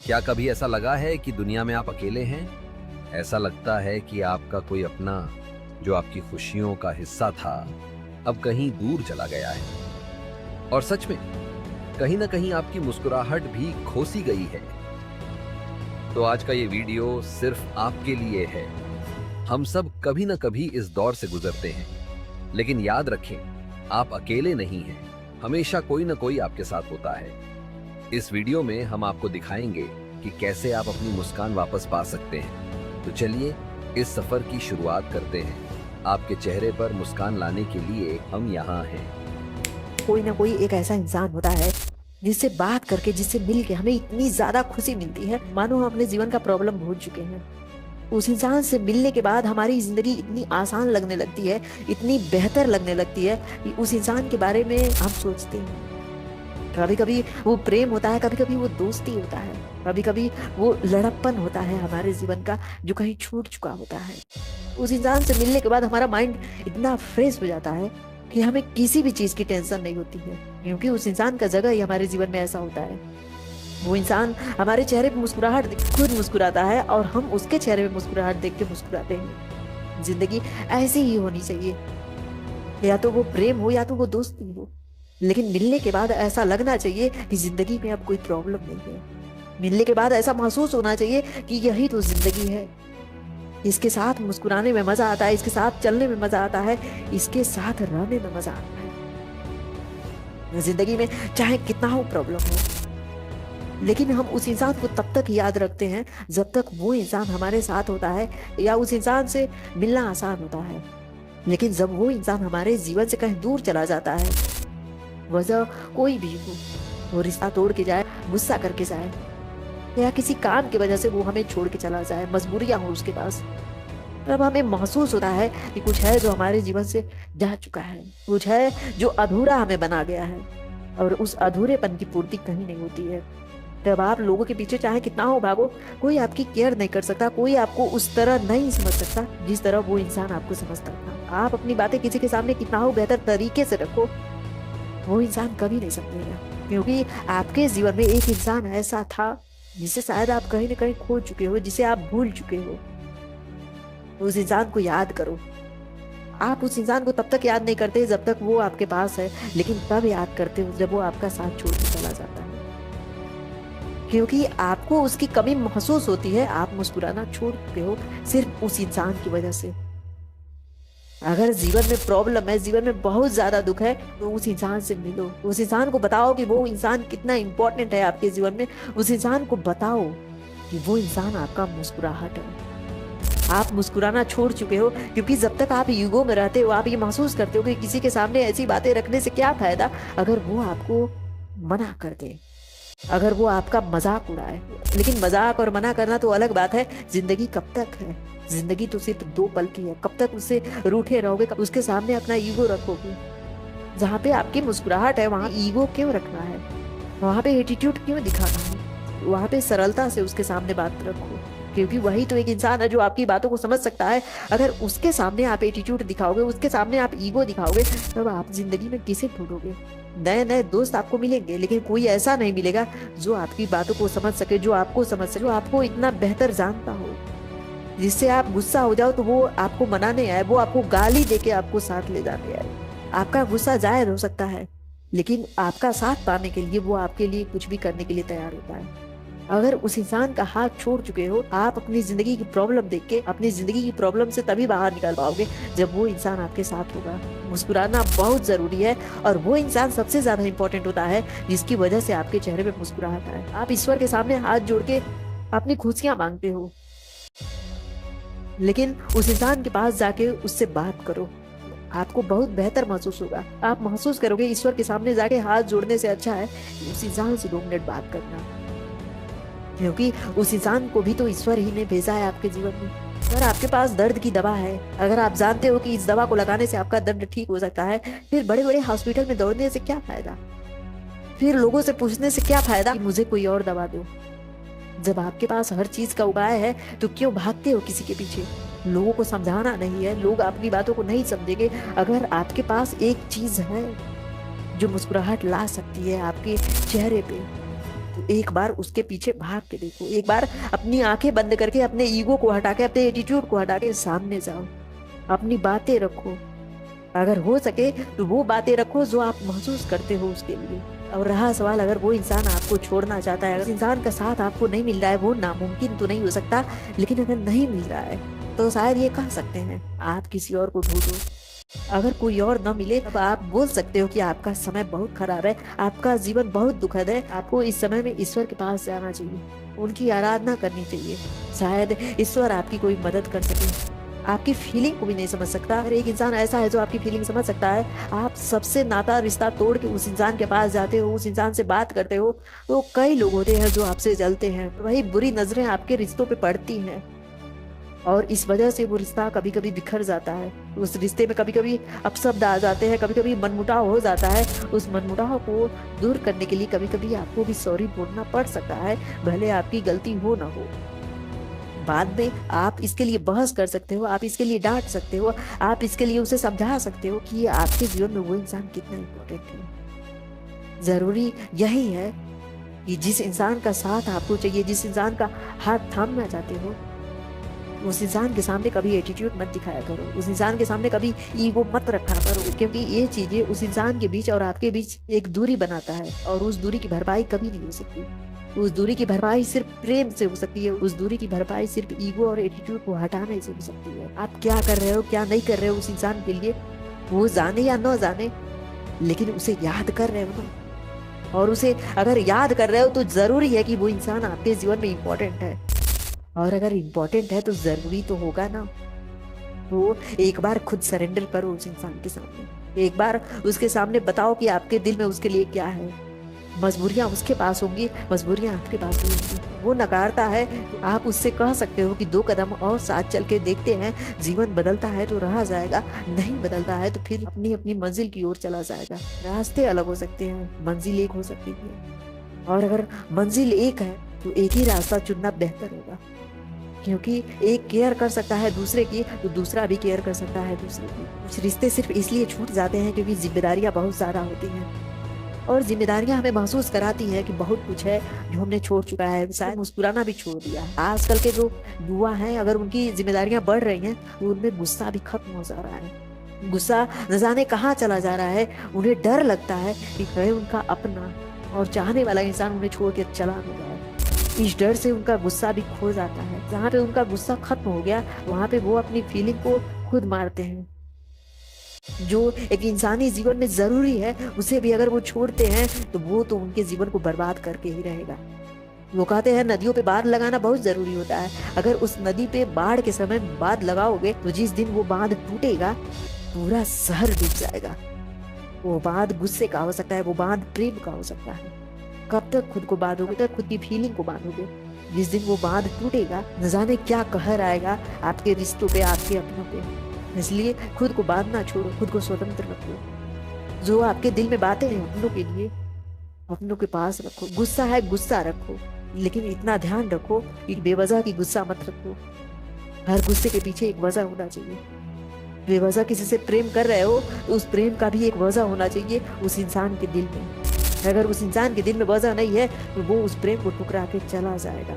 क्या कभी ऐसा लगा है कि दुनिया में आप अकेले हैं? ऐसा लगता है कि आपका कोई अपना जो आपकी खुशियों का हिस्सा था, अब कहीं दूर चला गया है। और सच में कहीं ना कहीं आपकी मुस्कुराहट भी खोसी गई है। तो आज का ये वीडियो सिर्फ आपके लिए है। हम सब कभी ना कभी इस दौर से गुजरते हैं, लेकिन याद रखें, आप अकेले नहीं हैं। हमेशा कोई ना कोई आपके साथ होता है। इस वीडियो में हम आपको दिखाएंगे कि कैसे आप अपनी मुस्कान वापस पा सकते हैं। तो चलिए इस सफर की शुरुआत करते हैं। आपके चेहरे पर मुस्कान लाने के लिए हम यहाँ हैं। कोई ना कोई एक ऐसा इंसान होता है जिससे बात करके, जिससे मिल के हमें इतनी ज्यादा खुशी मिलती है मानो हम अपने जीवन का प्रॉब्लम भूल चुके हैं। उस इंसान से मिलने के बाद हमारी जिंदगी इतनी आसान लगने लगती है, इतनी बेहतर लगने लगती है कि उस इंसान के बारे में हम सोचते हैं। कभी कभी वो प्रेम होता है, कभी कभी वो दोस्ती होता है, कभी कभी वो लड़प्पन होता है हमारे जीवन का जो कहीं छूट चुका होता है। उस इंसान से मिलने के बाद हमारा माइंड इतना फ्रेश हो जाता है कि हमें किसी भी चीज की टेंशन नहीं होती है, क्योंकि उस इंसान का जगह ही हमारे जीवन में ऐसा होता है। वो इंसान हमारे चेहरे पे मुस्कुराहट खुद मुस्कुराता है और हम उसके चेहरे पे मुस्कुराहट देख के मुस्कुराते हैं। जिंदगी ऐसी ही होनी चाहिए, या तो वो प्रेम हो या तो वो दोस्ती हो, लेकिन मिलने के बाद ऐसा लगना चाहिए कि जिंदगी में अब कोई प्रॉब्लम नहीं है। मिलने के बाद ऐसा महसूस होना चाहिए कि यही तो जिंदगी है। इसके साथ मुस्कुराने में मजा आता है, इसके साथ चलने में मजा आता है, इसके साथ रहने में मजा आता है। जिंदगी में चाहे कितना हो प्रॉब्लम हो, लेकिन हम उस इंसान को तब तक याद रखते हैं जब तक वो इंसान हमारे साथ होता है, या उस इंसान से मिलना आसान होता है। लेकिन जब वो इंसान हमारे जीवन से कहीं दूर चला जाता है, वजह कोई भी हो, वो रिश्ता तोड़ के जाए, गुस्सा करके जाए, या किसी काम की वजह से वो हमें छोड़ के चला जाए, मजबूरियां हो उसके पास, तब हमें महसूस होता है कि कुछ है जो हमारे जीवन से जा चुका है, कुछ है जो अधूरा हमें बना गया है, और उस अधूरेपन की पूर्ति कहीं नहीं होती है। तब आप लोगों के पीछे चाहे कितना हो भागो, कोई आपकी केयर नहीं कर सकता, कोई आपको उस तरह नहीं समझ सकता जिस तरह वो इंसान आपको समझता था। आप अपनी बातें किसी के सामने कितना हो बेहतर तरीके से रखो, वो इंसान कभी नहीं समझेगा, क्योंकि आपके जीवन में एक इंसान ऐसा था जिसे शायद आप कहीं ना कहीं खो चुके हो, जिसे आप भूल चुके हो। उस इंसान को याद करो। आप उस इंसान को तब तक याद नहीं करते जब तक वो आपके पास है, लेकिन तब याद करते हो जब वो आपका साथ छोड़ के चला जाता है, क्योंकि आपको उसकी कमी महसूस होती है। आप मुस्कुराना छोड़ चुके हो सिर्फ उस इंसान की वजह से। अगर जीवन में प्रॉब्लम है, जीवन में बहुत ज्यादा दुख है, तो उस इंसान से मिलो। उस इंसान को बताओ कि वो इंसान कितना इंपॉर्टेंट है आपके जीवन में। उस इंसान को बताओ कि वो इंसान आपका मुस्कुराहट है। आप मुस्कुराना छोड़ चुके हो, क्योंकि जब तक आप ईगो में रहते हो, आप ये महसूस करते हो कि किसी के सामने ऐसी बातें रखने से क्या फायदा अगर वो आपको मना कर दे, अगर वो आपका मजाक उड़ाए। लेकिन मजाक और मना करना तो अलग बात है। जिंदगी कब तक है? जिंदगी तो सिर्फ 2 पल की है। कब तक उससे रूठे रहोगे? उसके सामने अपना ईगो रखोगे? जहाँ पे आपकी मुस्कुराहट है वहाँ ईगो क्यों रखना है? वहाँ पे एटीट्यूड क्यों दिखाना है? वहाँ पे सरलता से उसके सामने बात रखो, क्योंकि वही तो एक इंसान है जो आपकी बातों को समझ सकता है। अगर उसके सामने आप एटीट्यूड दिखाओगे, उसके सामने आप ईगो दिखाओगे, तब आप जिंदगी में किसे ढूंढोगे? नए नए दोस्त आपको मिलेंगे, लेकिन कोई ऐसा नहीं मिलेगा जो आपकी बातों को समझ सके, जो आपको समझ सके, जो आपको इतना बेहतर जानता हो, जिससे आप गुस्सा हो जाओ तो वो आपको मनाने आए, वो आपको गाली देके आपको साथ ले जाने आए। आपका गुस्सा जायज हो सकता है, लेकिन आपका साथ पाने के लिए वो आपके लिए कुछ भी करने के लिए तैयार होता है। अगर उस इंसान का हाथ छोड़ चुके हो, आप अपनी जिंदगी की प्रॉब्लम देख के अपनी जिंदगी की प्रॉब्लम से तभी बाहर निकल पाओगे जब वो इंसान आपके साथ होगा। मुस्कुराना बहुत जरूरी है, और वो इंसान सबसे ज्यादा इंपॉर्टेंट होता है जिसकी वजह से आपके चेहरे पे मुस्कुराहट आए। आप ईश्वर के सामने हाथ जोड़ के अपनी खुशियां मांगते हो, लेकिन उस इंसान के पास जाके उससे बात करो, आपको बहुत बेहतर महसूस होगा। आप महसूस करोगे ईश्वर के सामने जाके हाथ जोड़ने से अच्छा है उस इंसान से 2 मिनट बात करना, क्योंकि उस इंसान को भी तो ईश्वर ही ने भेजा है आपके जीवन में। अगर आपके पास दर्द की दवा है, अगर आप जानते हो कि इस दवा को लगाने से आपका दर्द ठीक हो सकता है, फिर बड़े बड़े हॉस्पिटल में दौड़ने से क्या फायदा? फिर लोगों से पूछने से क्या फायदा कि मुझे कोई और दवा दो? जब आपके पास हर चीज का उपाय है तो क्यों भागते हो किसी के पीछे? लोगों को समझाना नहीं है, लोग अपनी बातों को नहीं समझेंगे। अगर आपके पास एक चीज है जो मुस्कुराहट ला सकती है आपके चेहरे पे, तो एक बार उसके पीछे भाग के देखो, एक बार अपनी आंखें बंद करके अपने ईगो को हटा के, अपने एटीट्यूड को हटा के सामने जाओ, अपनी बातें रखो। अगर हो सके तो वो बातें रखो जो आप महसूस करते हो उसके लिए। और रहा सवाल, अगर वो इंसान आपको छोड़ना चाहता है, अगर इंसान का साथ आपको नहीं मिल रहा है, वो नामुमकिन तो नहीं हो सकता, लेकिन अगर नहीं मिल रहा है तो शायद ये कह सकते हैं आप किसी और को ढूंढो। अगर कोई और न मिले तब आप बोल सकते हो कि आपका समय बहुत खराब है, आपका जीवन बहुत दुखद है, आपको इस समय में ईश्वर के पास जाना चाहिए, उनकी आराधना करनी चाहिए। शायद ईश्वर आपकी कोई मदद कर सके। आपकी फीलिंग को भी नहीं समझ सकता, अगर एक इंसान ऐसा है जो आपकी फीलिंग समझ सकता है, आप सबसे नाता रिश्ता तोड़ के उस इंसान के पास जाते हो, उस इंसान से बात करते हो, तो कई लोग होते हैं जो आपसे जलते हैं, वही बुरी नजरें आपके रिश्तों पे पड़ती हैं और इस वजह से वो रिश्ता कभी कभी बिखर जाता है। उस रिश्ते में कभी कभी अपशब्द आ जाते हैं, कभी कभी मनमुटाव हो जाता है। उस मनमुटाव को दूर करने के लिए कभी कभी आपको भी सॉरी बोलना पड़ सकता है, भले आपकी गलती हो ना हो। बाद में आप इसके लिए बहस कर सकते हो, आप इसके लिए डांट सकते हो, आप इसके लिए उसे समझा सकते हो कि आपके जीवन में वो इंसान कितना इम्पोर्टेंट है। जरूरी यही है कि जिस इंसान का साथ आपको चाहिए, जिस इंसान का हाथ थामना चाहते हो, उस इंसान के सामने कभी एटीट्यूड मत दिखाया करो, उस इंसान के सामने कभी ईगो मत रखा करो, क्योंकि ये चीजें उस इंसान के बीच और आपके बीच एक दूरी बनाता है और उस दूरी की भरपाई कभी नहीं हो सकती। उस दूरी की भरपाई सिर्फ प्रेम से हो सकती है, उस दूरी की भरपाई सिर्फ ईगो और एटीट्यूड को हटाने से हो सकती है। आप क्या कर रहे हो, क्या नहीं कर रहे हो उस इंसान के लिए, वो जाने या न जाने, लेकिन उसे याद कर रहे हो ना। और उसे अगर याद कर रहे हो तो जरूरी है कि वो इंसान आपके जीवन में इम्पोर्टेंट है, और अगर इम्पोर्टेंट है तो जरूरी तो होगा ना। तो एक बार खुद सरेंडर करो उस इंसान के सामने, एक बार उसके सामने बताओ कि आपके दिल में उसके लिए क्या है। मजबूरियां उसके पास होंगी, मजबूरियां आपके पास भी होंगी। वो नकारता है तो आप उससे कह सकते हो कि 2 कदम और साथ चल के देखते हैं, जीवन बदलता है तो रहा जाएगा, नहीं बदलता है तो फिर अपनी अपनी मंजिल की ओर चला जाएगा। रास्ते अलग हो सकते हैं, मंजिल एक हो सकती है, और अगर मंजिल एक है तो एक ही रास्ता चुनना बेहतर होगा, क्योंकि एक केयर कर सकता है दूसरे की तो दूसरा भी केयर कर सकता है दूसरे की। कुछ रिश्ते सिर्फ इसलिए छूट जाते हैं क्योंकि जिम्मेदारियां बहुत ज्यादा होती हैं, और जिम्मेदारियां हमें महसूस कराती है कि बहुत कुछ है जो हमने छोड़ चुका है, शायद मुस्कुराना भी छोड़ दिया है। आजकल के जो युवा हैं, अगर उनकी जिम्मेदारियां बढ़ रही हैं तो उनमें गुस्सा भी खत्म हो जा रहा है, गुस्सा न जाने कहाँ चला जा रहा है। उन्हें डर लगता है कि कहीं उनका अपना और चाहने वाला इंसान उन्हें छोड़ के चला न जाए। इस डर से उनका गुस्सा भी खो जाता है। जहाँ पे उनका गुस्सा खत्म हो गया वहां पे वो अपनी फीलिंग को खुद मारते हैं। जो एक इंसानी जीवन में जरूरी है उसे भी अगर वो छोड़ते हैं तो वो तो उनके जीवन को बर्बाद करके ही रहेगा। वो कहते हैं नदियों पे बांध लगाना बहुत जरूरी होता है। अगर उस नदी पे बाढ़ के समय बांध लगाओगे तो जिस दिन वो बांध टूटेगा पूरा शहर डूब जाएगा। वो बांध गुस्से का हो सकता है, वो बांध प्रेम का हो सकता है। कब तक खुद को बांधोगे, तक खुद की फीलिंग को बांधोगे। जिस दिन वो बांध टूटेगा न जाने क्या कहर आएगा आपके रिश्तों पे, आपके अपनों पे। इसलिए खुद को बांधना छोड़ो, खुद को स्वतंत्र रखो। जो आपके दिल में बातें हैं अपनों के लिए अपनों के पास रखो। गुस्सा है गुस्सा रखो, लेकिन इतना ध्यान रखो कि बेवजह की गुस्सा मत रखो। हर गुस्से के पीछे एक वजह होना चाहिए। बेवजह किसी से प्रेम कर रहे हो तो उस प्रेम का भी एक वजह होना चाहिए उस इंसान के दिल में। अगर उस इंसान के दिल में वजह नहीं है तो वो उस प्रेम को ठुकरा के चला जाएगा।